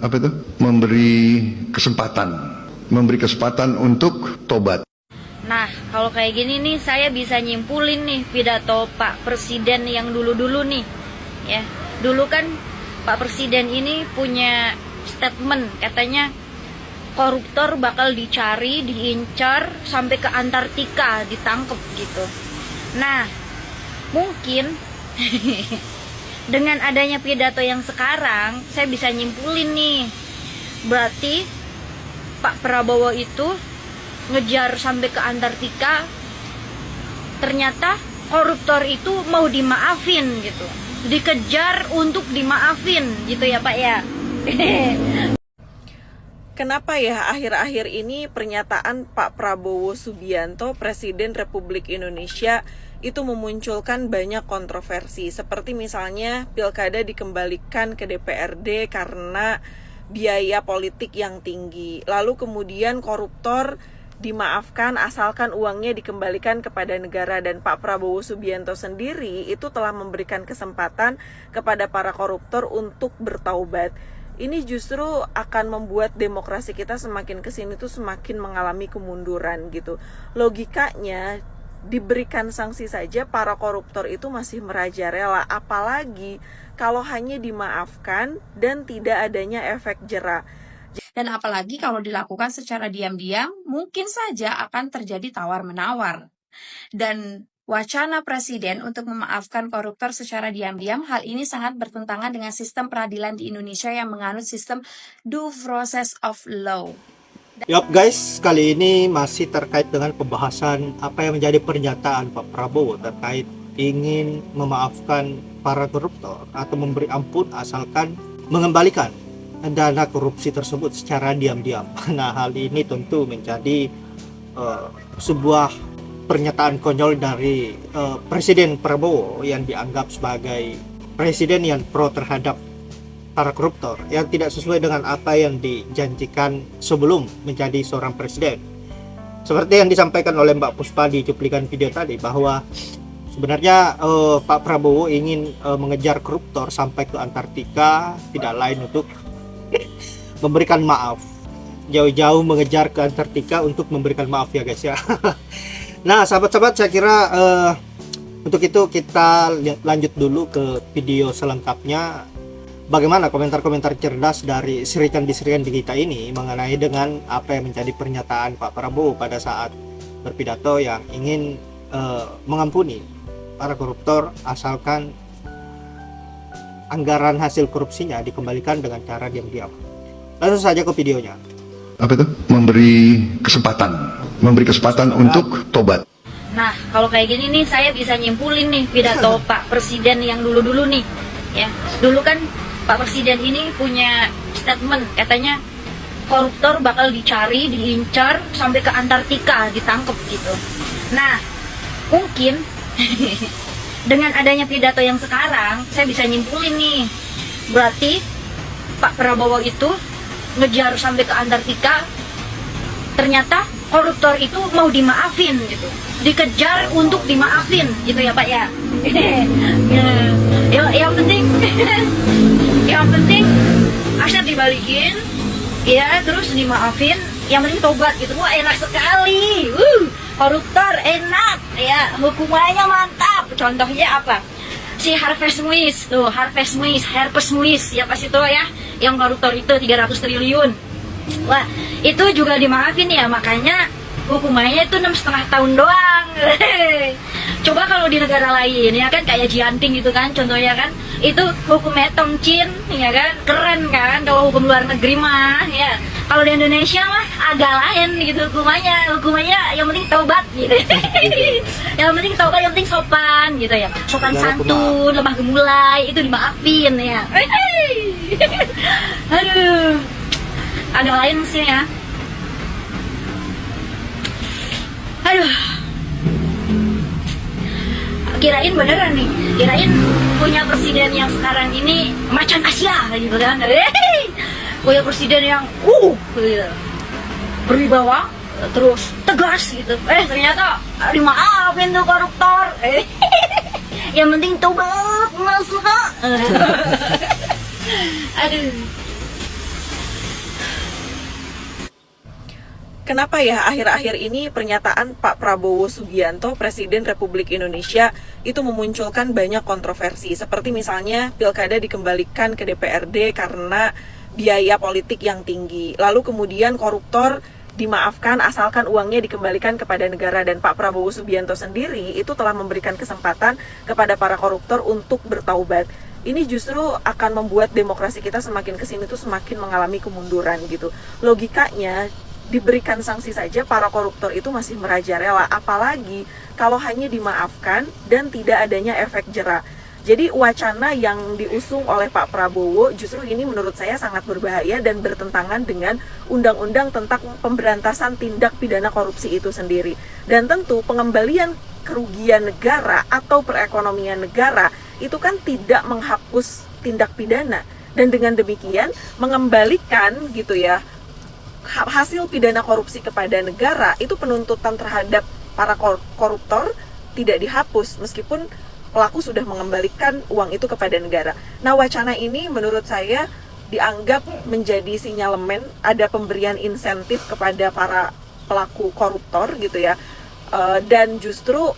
apa itu? Memberi kesempatan untuk tobat. Nah, kalau kayak gini nih saya bisa nyimpulin nih pidato Pak Presiden yang dulu-dulu nih. Ya, dulu kan Pak Presiden ini punya statement katanya koruptor bakal dicari, diincar sampai ke Antartika, ditangkep gitu. Nah, mungkin dengan adanya pidato yang sekarang saya bisa nyimpulin nih. Berarti Pak Prabowo itu ngejar sampai ke Antartika, ternyata koruptor itu mau dimaafin gitu, dikejar untuk dimaafin gitu ya Pak ya. Kenapa ya akhir-akhir ini pernyataan Pak Prabowo Subianto, Presiden Republik Indonesia, itu memunculkan banyak kontroversi, seperti misalnya pilkada dikembalikan ke DPRD karena biaya politik yang tinggi, lalu kemudian koruptor dimaafkan asalkan uangnya dikembalikan kepada negara, dan Pak Prabowo Subianto sendiri itu telah memberikan kesempatan kepada para koruptor untuk bertaubat. Ini justru akan membuat demokrasi kita semakin kesini tuh semakin mengalami kemunduran gitu. Logikanya diberikan sanksi saja para koruptor itu masih merajalela, apalagi kalau hanya dimaafkan dan tidak adanya efek jera. Dan apalagi kalau dilakukan secara diam-diam, mungkin saja akan terjadi tawar-menawar. Dan wacana Presiden untuk memaafkan koruptor secara diam-diam, hal ini sangat bertentangan dengan sistem peradilan di Indonesia yang menganut sistem due process of law. Yup guys, kali ini masih terkait dengan pembahasan apa yang menjadi pernyataan Pak Prabowo terkait ingin memaafkan para koruptor atau memberi ampun asalkan mengembalikan dana korupsi tersebut secara diam-diam. Nah, hal ini tentu menjadi sebuah pernyataan konyol dari Presiden Prabowo yang dianggap sebagai presiden yang pro terhadap para koruptor, yang tidak sesuai dengan apa yang dijanjikan sebelum menjadi seorang presiden. Seperti yang disampaikan oleh Mbak Puspa di cuplikan video tadi, bahwa sebenarnya Pak Prabowo ingin mengejar koruptor sampai ke Antartika, tidak lain untuk memberikan maaf. Jauh-jauh mengejar ke Antartika untuk memberikan maaf ya guys ya. Nah sahabat-sahabat, saya kira untuk itu kita lanjut dulu ke video selengkapnya. Bagaimana komentar-komentar cerdas dari bisikan di kita ini mengenai dengan apa yang menjadi pernyataan Pak Prabowo pada saat berpidato yang ingin mengampuni para koruptor asalkan anggaran hasil korupsinya dikembalikan dengan cara diam-diam. Langsung saja ke videonya. Apa itu? Memberi kesempatan untuk tobat. Nah, kalau kayak gini nih saya bisa nyimpulin nih pidato Pak Presiden yang dulu-dulu nih. Ya, dulu kan Pak Presiden ini punya statement katanya koruptor bakal dicari, diincar sampai ke Antartika, ditangkep gitu. Nah, mungkin dengan adanya pidato yang sekarang saya bisa nyimpulin nih, berarti Pak Prabowo itu ngejar sampai ke Antartika, ternyata koruptor itu mau dimaafin gitu, dikejar untuk dimaafin gitu ya Pak ya. yang penting aset dibalikin ya, terus dimaafin, yang penting tobat gitu. Wah enak sekali, koruptor enak ya, hukumannya mantap. Contohnya apa? Si Harvest Muiz tuh, Harvest Muiz ya pas itu ya, yang koruptor itu 300 triliun. Wah itu juga dimaafin ya, makanya hukumannya itu 6,5 tahun doang. Coba kalau di negara lain ya kan, kayak Jianting gitu kan contohnya kan, itu hukumnya tongcin ya kan, keren kan kalau hukum luar negeri mah ya. Kalau di Indonesia mah agak lain gitu hukumannya yang penting taubat gitu. Yang penting taubat, yang penting sopan gitu ya, sopan santun, lemah gemulai, itu dimaafin ya. Aduh, agak lain sih ya. Aduh, kirain beneran nih, kirain punya presiden yang sekarang ini macan Asia gitu kan. Punya presiden yang gitu, berwibawa, terus tegas gitu. Ternyata dimaafin tuh koruptor. Yang penting tobat, mas. Aduh. Kenapa ya akhir-akhir ini pernyataan Pak Prabowo Subianto, Presiden Republik Indonesia, itu memunculkan banyak kontroversi. Seperti misalnya pilkada dikembalikan ke DPRD karena biaya politik yang tinggi. Lalu kemudian koruptor dimaafkan asalkan uangnya dikembalikan kepada negara. Dan Pak Prabowo Subianto sendiri itu telah memberikan kesempatan kepada para koruptor untuk bertaubat. Ini justru akan membuat demokrasi kita semakin kesini tuh semakin mengalami kemunduran gitu. Logikanya diberikan sanksi saja para koruptor itu masih merajalela, apalagi kalau hanya dimaafkan dan tidak adanya efek jera. Jadi wacana yang diusung oleh Pak Prabowo justru ini menurut saya sangat berbahaya dan bertentangan dengan undang-undang tentang pemberantasan tindak pidana korupsi itu sendiri. Dan tentu pengembalian kerugian negara atau perekonomian negara itu kan tidak menghapus tindak pidana, dan dengan demikian mengembalikan gitu ya hasil pidana korupsi kepada negara, itu penuntutan terhadap para koruptor tidak dihapus meskipun pelaku sudah mengembalikan uang itu kepada negara. Nah, wacana ini menurut saya dianggap menjadi sinyalemen ada pemberian insentif kepada para pelaku koruptor gitu ya. Dan justru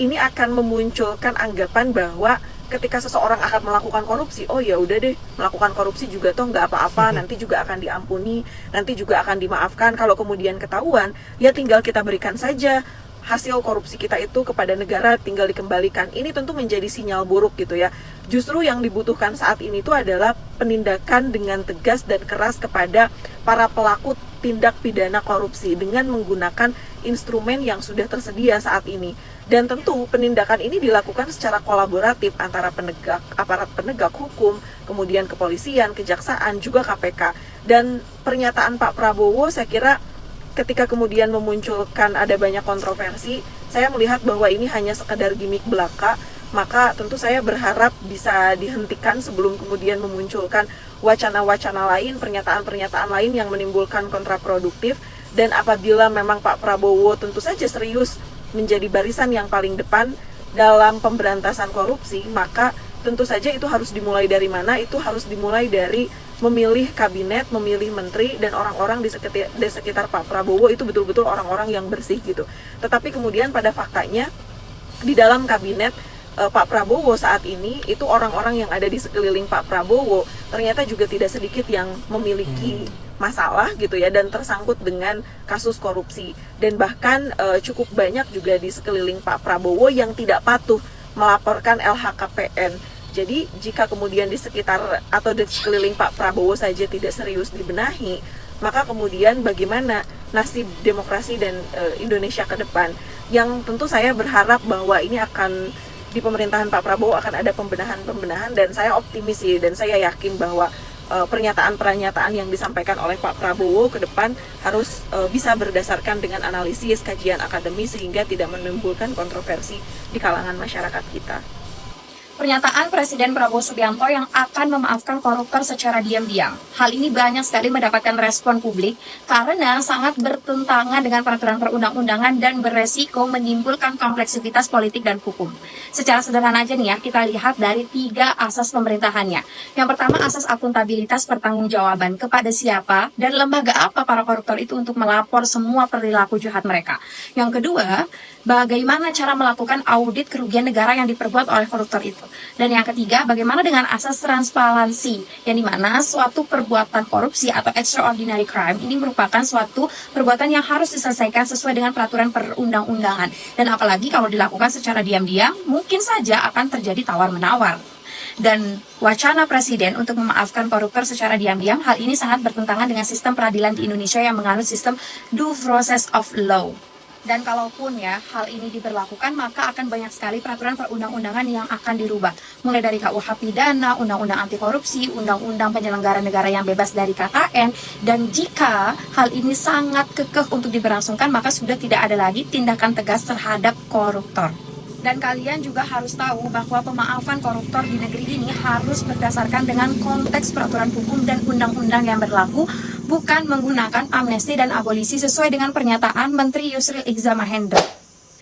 ini akan memunculkan anggapan bahwa ketika seseorang akan melakukan korupsi, oh ya udah deh, melakukan korupsi juga toh nggak apa-apa, nanti juga akan diampuni, nanti juga akan dimaafkan. Kalau kemudian ketahuan, ya tinggal kita berikan saja hasil korupsi kita itu kepada negara, tinggal dikembalikan. Ini tentu menjadi sinyal buruk gitu ya. Justru yang dibutuhkan saat ini itu adalah penindakan dengan tegas dan keras kepada para pelaku tindak pidana korupsi dengan menggunakan instrumen yang sudah tersedia saat ini. Dan tentu penindakan ini dilakukan secara kolaboratif antara aparat penegak hukum, kemudian kepolisian, kejaksaan, juga KPK. Dan pernyataan Pak Prabowo saya kira ketika kemudian memunculkan ada banyak kontroversi, saya melihat bahwa ini hanya sekedar gimmick belaka, maka tentu saya berharap bisa dihentikan sebelum kemudian memunculkan wacana-wacana lain, pernyataan-pernyataan lain yang menimbulkan kontraproduktif. Dan apabila memang Pak Prabowo tentu saja serius menjadi barisan yang paling depan dalam pemberantasan korupsi, maka tentu saja itu harus dimulai dari mana? Itu harus dimulai dari memilih kabinet, memilih menteri, dan orang-orang di sekitar Pak Prabowo itu betul-betul orang-orang yang bersih gitu. Tetapi kemudian pada faktanya di dalam kabinet Pak Prabowo saat ini itu orang-orang yang ada di sekeliling Pak Prabowo ternyata juga tidak sedikit yang memiliki masalah gitu ya, dan tersangkut dengan kasus korupsi. Dan bahkan cukup banyak juga di sekeliling Pak Prabowo yang tidak patuh melaporkan LHKPN. Jadi jika kemudian di sekitar atau di sekeliling Pak Prabowo saja tidak serius dibenahi, maka kemudian bagaimana nasib demokrasi dan Indonesia ke depan? Yang tentu saya berharap bahwa ini akan di pemerintahan Pak Prabowo akan ada pembenahan, dan saya optimis sih, dan saya yakin bahwa pernyataan-pernyataan yang disampaikan oleh Pak Prabowo ke depan harus bisa berdasarkan dengan analisis, kajian akademis, sehingga tidak menimbulkan kontroversi di kalangan masyarakat kita. Pernyataan Presiden Prabowo Subianto yang akan memaafkan koruptor secara diam-diam. Hal ini banyak sekali mendapatkan respon publik karena sangat bertentangan dengan peraturan perundang-undangan dan beresiko menimbulkan kompleksitas politik dan hukum. Secara sederhana aja nih ya, kita lihat dari 3 asas pemerintahannya. Yang pertama, asas akuntabilitas pertanggungjawaban, kepada siapa dan lembaga apa para koruptor itu untuk melapor semua perilaku jahat mereka. Yang kedua, bagaimana cara melakukan audit kerugian negara yang diperbuat oleh koruptor itu. Dan yang ketiga, bagaimana dengan asas transparansi, yang dimana suatu perbuatan korupsi atau extraordinary crime ini merupakan suatu perbuatan yang harus diselesaikan sesuai dengan peraturan perundang-undangan. Dan apalagi kalau dilakukan secara diam-diam, mungkin saja akan terjadi tawar-menawar. Dan wacana Presiden untuk memaafkan koruptor secara diam-diam, hal ini sangat bertentangan dengan sistem peradilan di Indonesia yang menganut sistem due process of law. Dan kalaupun ya hal ini diberlakukan, maka akan banyak sekali peraturan perundang-undangan yang akan dirubah. Mulai dari KUH pidana, undang-undang anti korupsi, undang-undang penyelenggara negara yang bebas dari KKN. Dan jika hal ini sangat kekeh untuk diberlangsungkan, maka sudah tidak ada lagi tindakan tegas terhadap koruptor. Dan kalian juga harus tahu bahwa pemaafan koruptor di negeri ini harus berdasarkan dengan konteks peraturan hukum dan undang-undang yang berlaku, bukan menggunakan amnesti dan abolisi sesuai dengan pernyataan Menteri Yusril Iza Mahendra.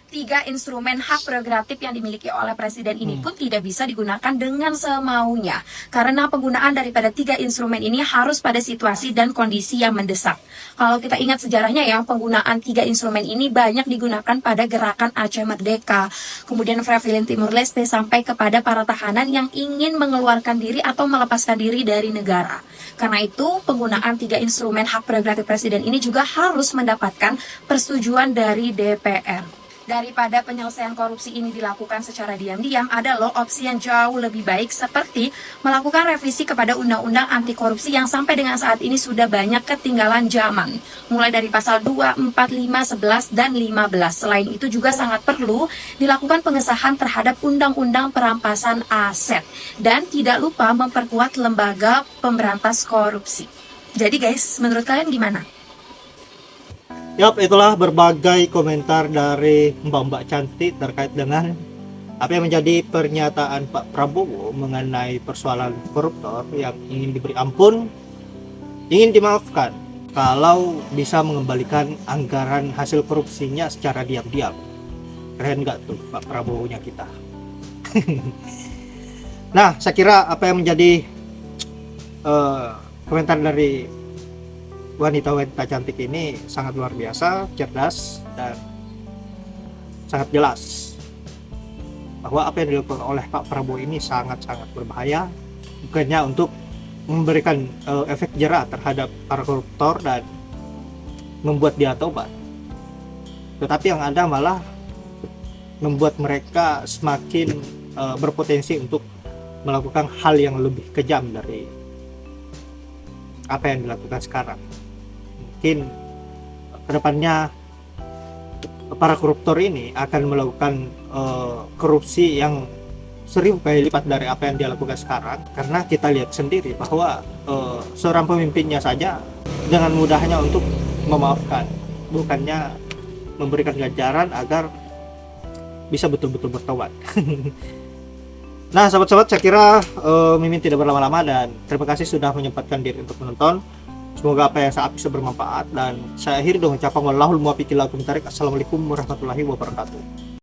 3 instrumen hak prerogatif yang dimiliki oleh presiden ini pun tidak bisa digunakan dengan semaunya. Karena penggunaan daripada 3 instrumen ini harus pada situasi dan kondisi yang mendesak. Kalau kita ingat sejarahnya ya, penggunaan 3 instrumen ini banyak digunakan pada gerakan Aceh Merdeka, kemudian Rebellion Timur Leste, sampai kepada para tahanan yang ingin mengeluarkan diri atau melepaskan diri dari negara. Karena itu, penggunaan 3 instrumen hak prerogatif presiden ini juga harus mendapatkan persetujuan dari DPR. Daripada penyelesaian korupsi ini dilakukan secara diam-diam, ada loh opsi yang jauh lebih baik seperti melakukan revisi kepada undang-undang anti korupsi yang sampai dengan saat ini sudah banyak ketinggalan zaman. Mulai dari pasal 2, 4, 5, 11, dan 15. Selain itu juga sangat perlu dilakukan pengesahan terhadap undang-undang perampasan aset. Dan tidak lupa memperkuat lembaga pemberantas korupsi. Jadi guys, menurut kalian gimana? Yap, itulah berbagai komentar dari Mbak-mbak cantik terkait dengan apa yang menjadi pernyataan Pak Prabowo mengenai persoalan koruptor yang ingin diberi ampun, ingin dimaafkan kalau bisa mengembalikan anggaran hasil korupsinya secara diam-diam. Keren nggak tuh Pak Prabowo-nya kita? Nah, saya kira apa yang menjadi komentar dari wanita-wanita cantik ini sangat luar biasa, cerdas, dan sangat jelas bahwa apa yang dilakukan oleh Pak Prabowo ini sangat-sangat berbahaya, bukannya untuk memberikan efek jera terhadap para koruptor dan membuat dia tobat, tetapi yang ada malah membuat mereka semakin berpotensi untuk melakukan hal yang lebih kejam dari apa yang dilakukan sekarang. Mungkin kedepannya para koruptor ini akan melakukan korupsi yang 1000 kali lipat dari apa yang dia lakukan sekarang, karena kita lihat sendiri bahwa seorang pemimpinnya saja dengan mudahnya untuk memaafkan, bukannya memberikan ganjaran agar bisa betul-betul bertobat. Nah, sahabat-sahabat, saya kira Mimin tidak berlama-lama dan terima kasih sudah menyempatkan diri untuk menonton. Semoga apa yang saya bisa bermanfaat, dan saya akhiri dengan ucapan wallahul muwaffiq ila aqwamit thoriq. Assalamualaikum warahmatullahi wabarakatuh.